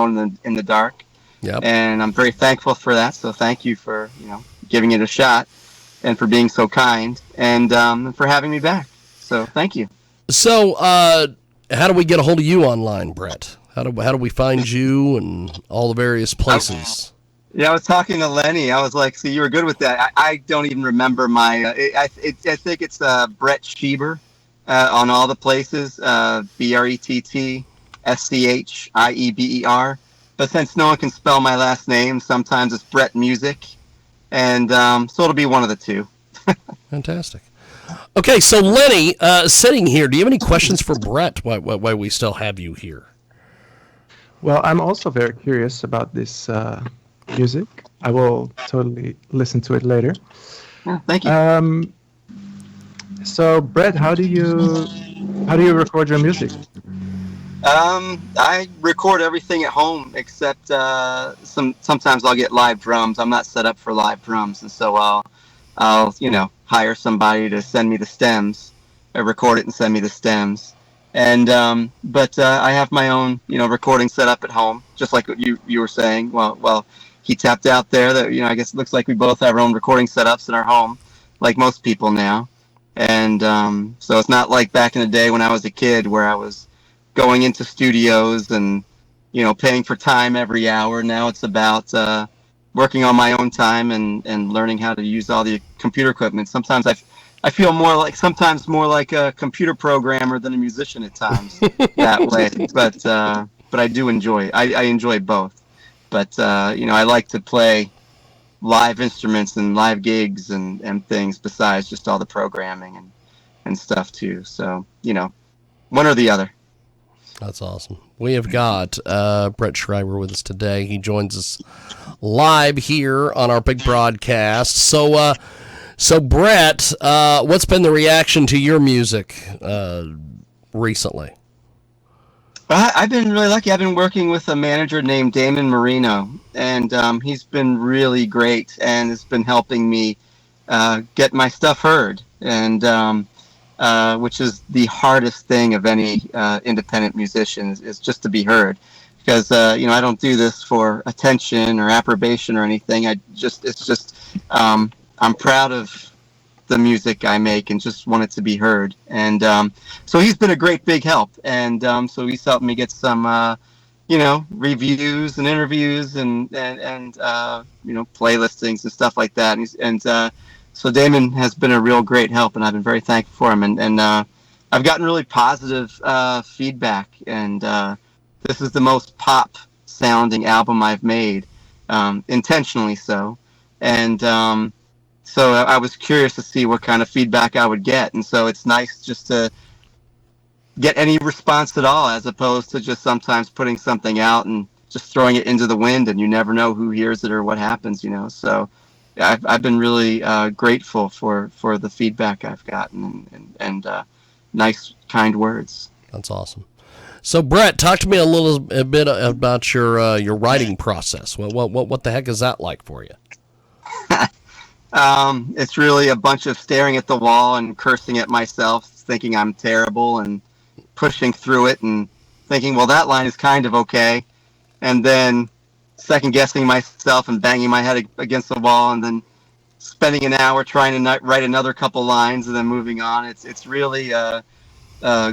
alone in the dark. Yep. And I'm very thankful for that. So thank you for, giving it a shot and for being so kind and for having me back. So thank you. So how do we get a hold of you online, Brett? How do we find you and all the various places? Yeah, I was talking to Lenny. I was like, "See, you were good with that." I don't even remember my. I think it's Brett Schieber on all the places. BrettSchieber. But since no one can spell my last name, sometimes it's Brett Music, and so it'll be one of the two. Fantastic. Okay, so Lenny, sitting here, do you have any questions for Brett? Why we still have you here? Well, I'm also very curious about this music. I will totally listen to it later. Yeah, thank you. So, Brett, how do you record your music? I record everything at home except sometimes I'll get live drums. I'm not set up for live drums, and so I'll hire somebody to send me the stems, record it and send me the stems. And but I have my own recording set up at home, just like what you were saying. Well, he tapped out there that I guess it looks like we both have our own recording setups in our home, like most people now. And so it's not like back in the day when I was a kid where I was going into studios and paying for time every hour. Now it's about working on my own time and learning how to use all the computer equipment. Sometimes I feel more like a computer programmer than a musician at times that way. But I do enjoy. I enjoy both. But I like to play live instruments and live gigs and things besides just all the programming and stuff too. So one or the other. That's awesome. We have got Brett Schreiber with us today. He joins us live here on our big broadcast. So Brett, what's been the reaction to your music recently? I've been really lucky. I've been working with a manager named Damon Marino, and he's been really great and has been helping me get my stuff heard. And which is the hardest thing of any independent musician is just to be heard, because I don't do this for attention or approbation or anything. I'm proud of the music I make and just want it to be heard. And so he's been a great big help, and so he's helped me get some reviews and interviews and playlistings and stuff like that. So Damon has been a real great help, and I've been very thankful for him. And I've gotten really positive feedback. And this is the most pop-sounding album I've made, intentionally so. And so I was curious to see what kind of feedback I would get. And so it's nice just to get any response at all, as opposed to just sometimes putting something out and just throwing it into the wind, and you never know who hears it or what happens, So I've been really grateful for the feedback I've gotten and nice, kind words. That's awesome. So Brett, talk to me a bit about your writing process. What the heck is that like for you? It's really a bunch of staring at the wall and cursing at myself, thinking I'm terrible, and pushing through it and thinking, well, that line is kind of okay, and then second guessing myself and banging my head against the wall, and then spending an hour trying to write another couple lines and then moving on. It's really a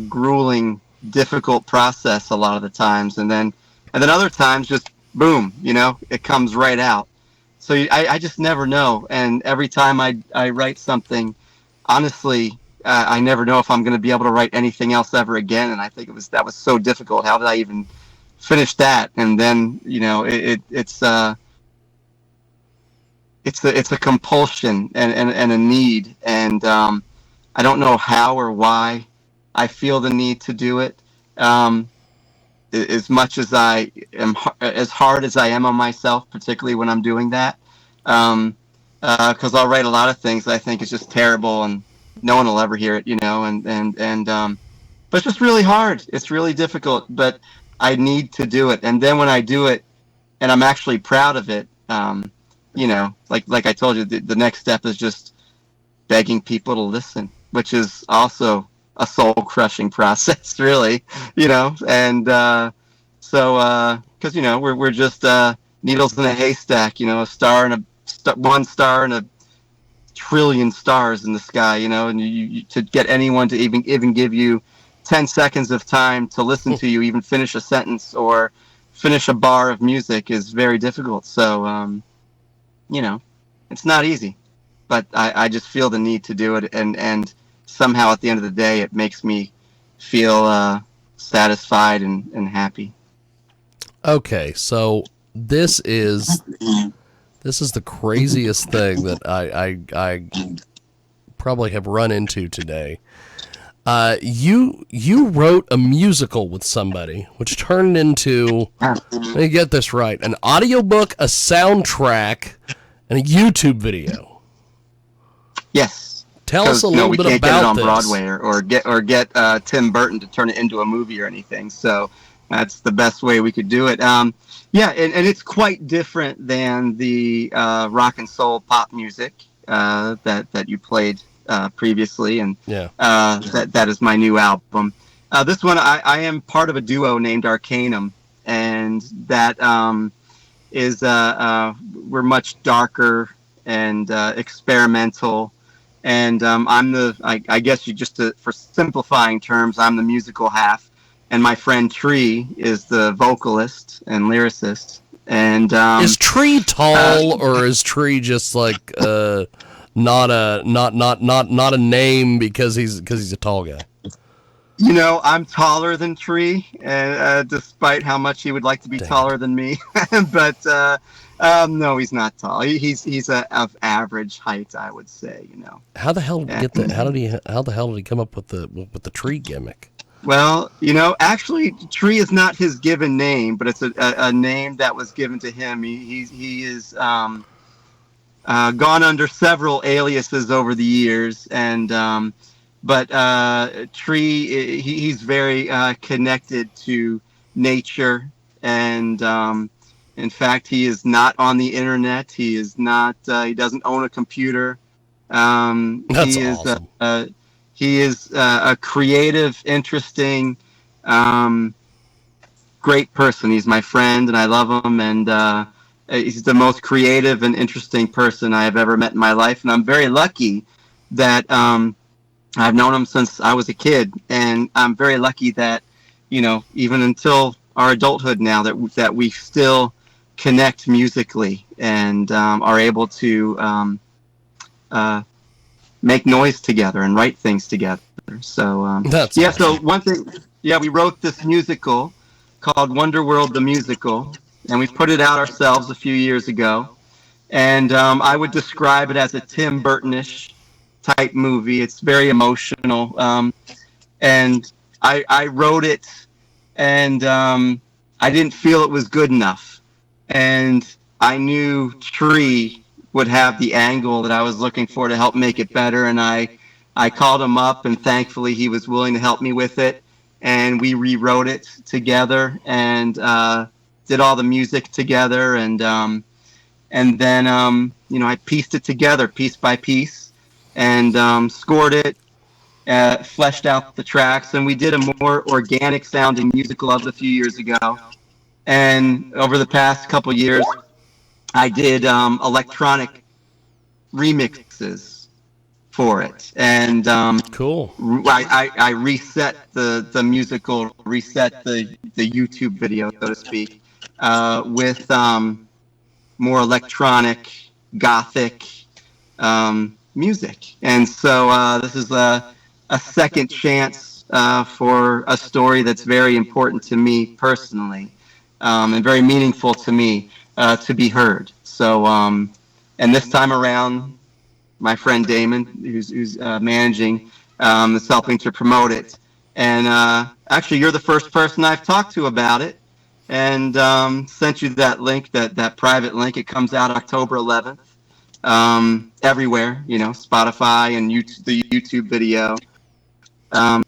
grueling, difficult process a lot of the times, and then other times just boom, it comes right out. So I just never know, and every time I write something, honestly, I never know if I'm going to be able to write anything else ever again. And I think that was so difficult. How did I even finish that? And then it's a compulsion and a need, and I don't know how or why I feel the need to do it. As much as I am, as hard as I am on myself, particularly when I'm doing that, because I'll write a lot of things that I think is just terrible and no one will ever hear it, but it's just really hard. It's really difficult, but I need to do it. And then when I do it and I'm actually proud of it, like I told you, the next step is just begging people to listen, which is also a soul crushing process, really, and so because we're just needles in a haystack. A star and one star and a trillion stars in the sky. And you to get anyone to even give you 10 seconds of time to listen to you, even finish a sentence or finish a bar of music is very difficult. So it's not easy, but I just feel the need to do it, and somehow at the end of the day, it makes me feel satisfied and happy. Okay, so this is the craziest thing that I probably have run into today. You wrote a musical with somebody, which turned into, let me get this right, an audiobook, a soundtrack, and a YouTube video. Yes. Tell us a little bit about this. We can't get it on Broadway or get Tim Burton to turn it into a movie or anything. So that's the best way we could do it. And it's quite different than the rock and soul pop music that you played previously, and that is my new album. This one, I am part of a duo named Arcanum, and that is we're much darker and experimental. And I'm I guess for simplifying terms, I'm the musical half, and my friend Tree is the vocalist and lyricist. And is Tree tall, or is Tree just like not a name because he's a tall guy? I'm taller than Tree, despite how much he would like to be taller than me. But no, he's not tall. He's of average height, I would say. How the hell did How the hell did he come up with the Tree gimmick? Well, actually, Tree is not his given name, but it's a name that was given to him. He is gone under several aliases over the years, and but Tree, he's very connected to nature, and in fact, he is not on the internet. He is not. He doesn't own a computer. That's awesome. He is a creative, interesting, great person. He's my friend, and I love him. And he's the most creative and interesting person I have ever met in my life. And I'm very lucky that I've known him since I was a kid. And I'm very lucky that, even until our adulthood now, that we still connect musically and are able to make noise together and write things together. So That's awesome. So one thing, we wrote this musical called Wonder World the Musical, and we put it out ourselves a few years ago. And I would describe it as a Tim Burton-ish type movie. It's very emotional, and I wrote it, and I didn't feel it was good enough, and I knew Tree would have the angle that I was looking for to help make it better. And I called him up, and thankfully he was willing to help me with it. And we rewrote it together and did all the music together. And then, I pieced it together piece by piece and scored it, fleshed out the tracks. And we did a more organic sounding musical of it a few years ago. And over the past couple years, I did electronic remixes for it, and cool. I reset the musical, reset the YouTube video, so to speak, with more electronic, gothic music. And so this is a second chance for a story that's very important to me personally, and very meaningful to me. To be heard. So, and this time around, my friend Damon, who's managing, is helping to promote it. And actually, you're the first person I've talked to about it, and sent you that link, that private link. It comes out October 11th, everywhere. Spotify and YouTube, the YouTube video. I'm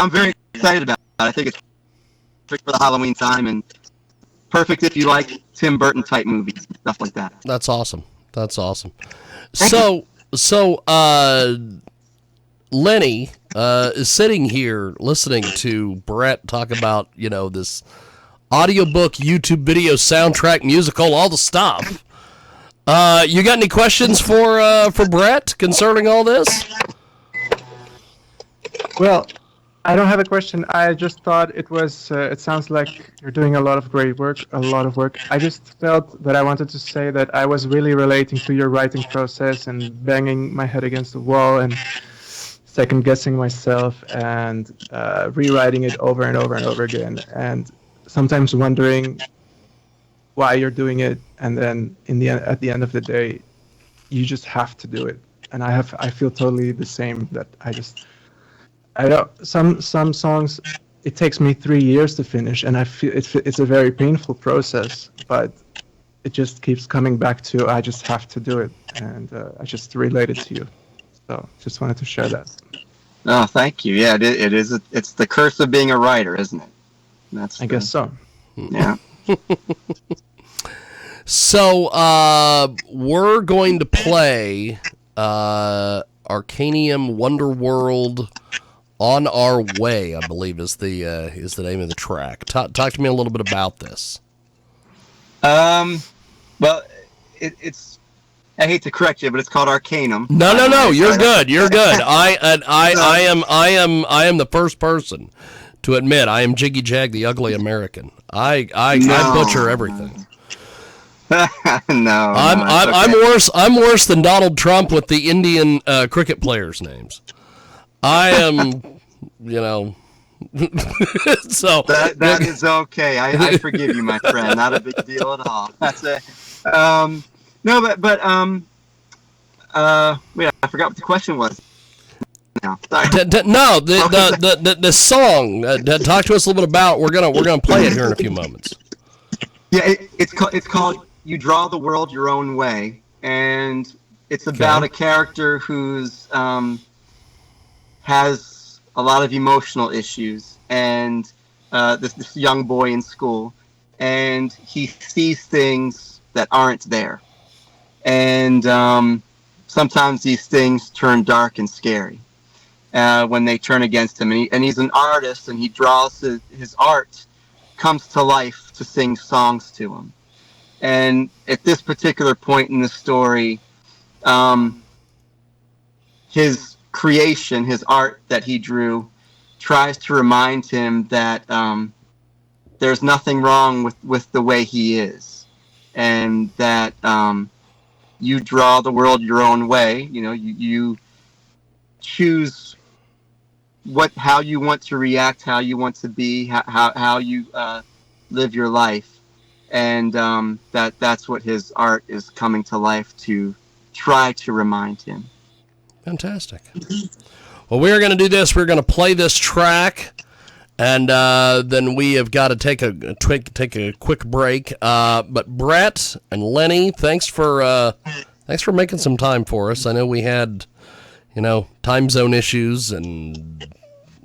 very excited about it. I think it's perfect for the Halloween time, and perfect if you like Tim Burton type movies, stuff like that. That's awesome. Thank So Lenny is sitting here listening to Brett talk about, this audiobook, YouTube video, soundtrack, musical, all the stuff. You got any questions for Brett concerning all this? Well, I don't have a question. I just thought it was. It sounds like you're doing a lot of great work, a lot of work. I just felt that I wanted to say that I was really relating to your writing process and banging my head against the wall and second guessing myself and rewriting it over and over and over again, and sometimes wondering why you're doing it. And then at the end of the day, you just have to do it. And I feel totally the same. That I don't. Some songs, it takes me 3 years to finish, and I feel it's a very painful process. But it just keeps coming back to I just have to do it, and I just related to you. So just wanted to share that. Oh, thank you. Yeah, it is. It's the curse of being a writer, isn't it? I guess so. Yeah. So we're going to play Arcanium Wonderworld On Our Way, I believe is the name of the track. Talk to me a little bit about this. Well, it's. I hate to correct you, but it's called Arcanum. No. You're good. You're good. I am the first person to admit I am Jiggy Jag, the ugly American. I butcher everything. No, I'm worse than Donald Trump with the Indian cricket players' names. I am, so that is okay. I forgive you, my friend. Not a big deal at all. That's it. No, but wait, I forgot what the question was. No, sorry. No, the song. Talk to us a little bit about. We're gonna play it here in a few moments. Yeah, it's called "You Draw the World Your Own Way," and it's about a character who's has a lot of emotional issues, and this young boy in school, and he sees things that aren't there. And sometimes these things turn dark and scary when they turn against him. And he's an artist, and he draws his art comes to life to sing songs to him. And at this particular point in the story, his creation, his art that he drew, tries to remind him that there's nothing wrong with the way he is, and that you draw the world your own way. You choose how you want to react, how you want to be, how you live your life, and that's what his art is coming to life to try to remind him. Fantastic. Well, we're going to do this. We're going to play this track, and then we have got to take a quick break. But Brett and Lenny, thanks for making some time for us. I know we had, time zone issues and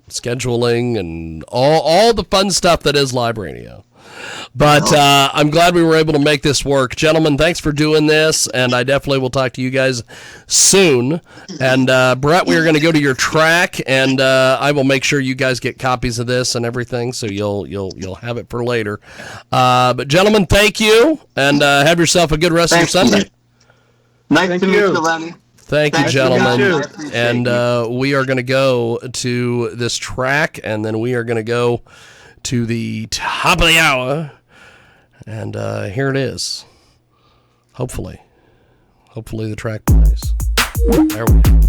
scheduling and all the fun stuff that is live radio. But I'm glad we were able to make this work. Gentlemen, thanks for doing this, and I definitely will talk to you guys soon. And Brett, we are going to go to your track, and I will make sure you guys get copies of this and everything, so you'll have it for later. But gentlemen, thank you, and have yourself a good rest of your Sunday. Nice to meet you, Lenny. Thank you, gentlemen. And we are going to go to this track, and then we are going to go to the top of the hour. And here it is. Hopefully the track plays. There we go.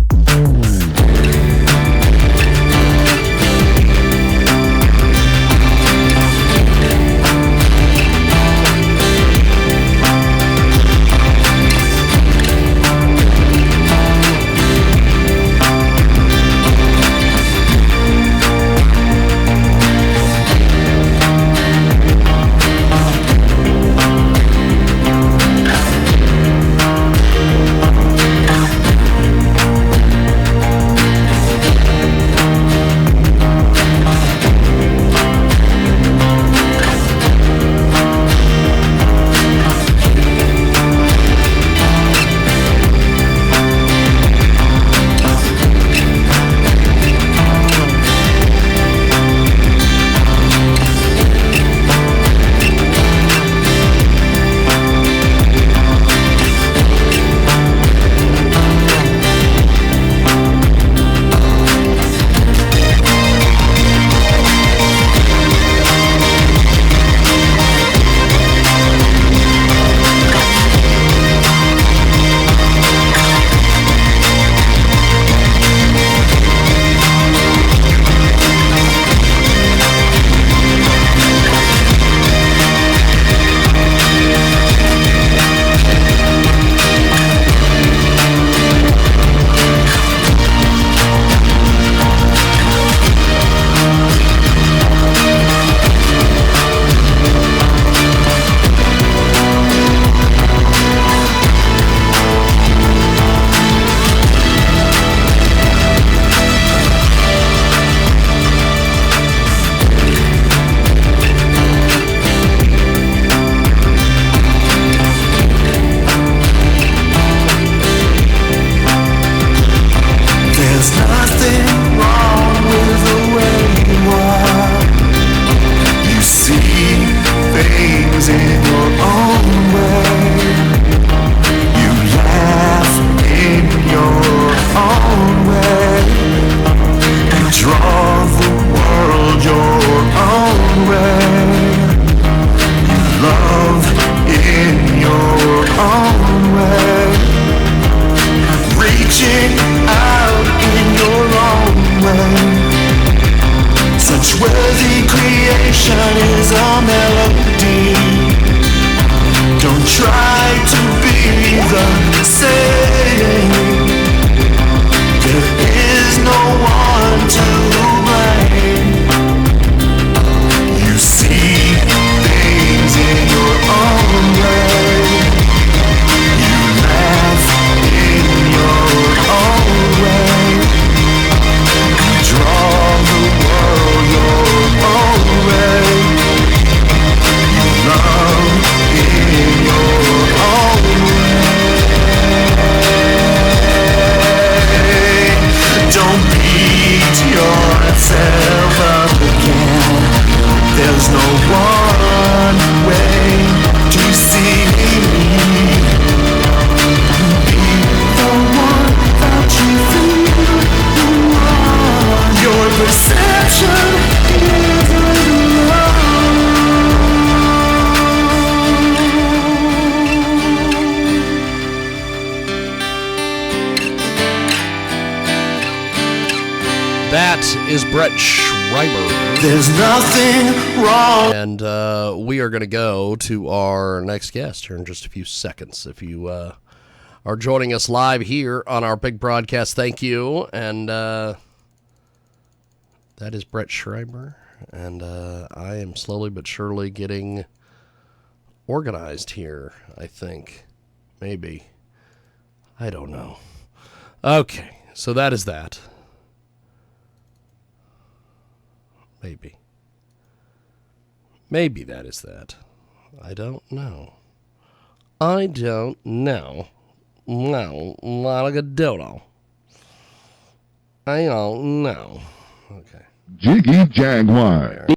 is Brett Schreiber. There's nothing wrong. And we are going to go to our next guest here in just a few seconds. If you are joining us live here on our big broadcast, thank you. And that is Brett Schreiber. And I am slowly but surely getting organized here, I think. Maybe. I don't know. Okay, so that is that. Maybe. Maybe that is that. I don't know. I don't know. No, not a doodle. I don't know. Okay. Jiggy Jaguar.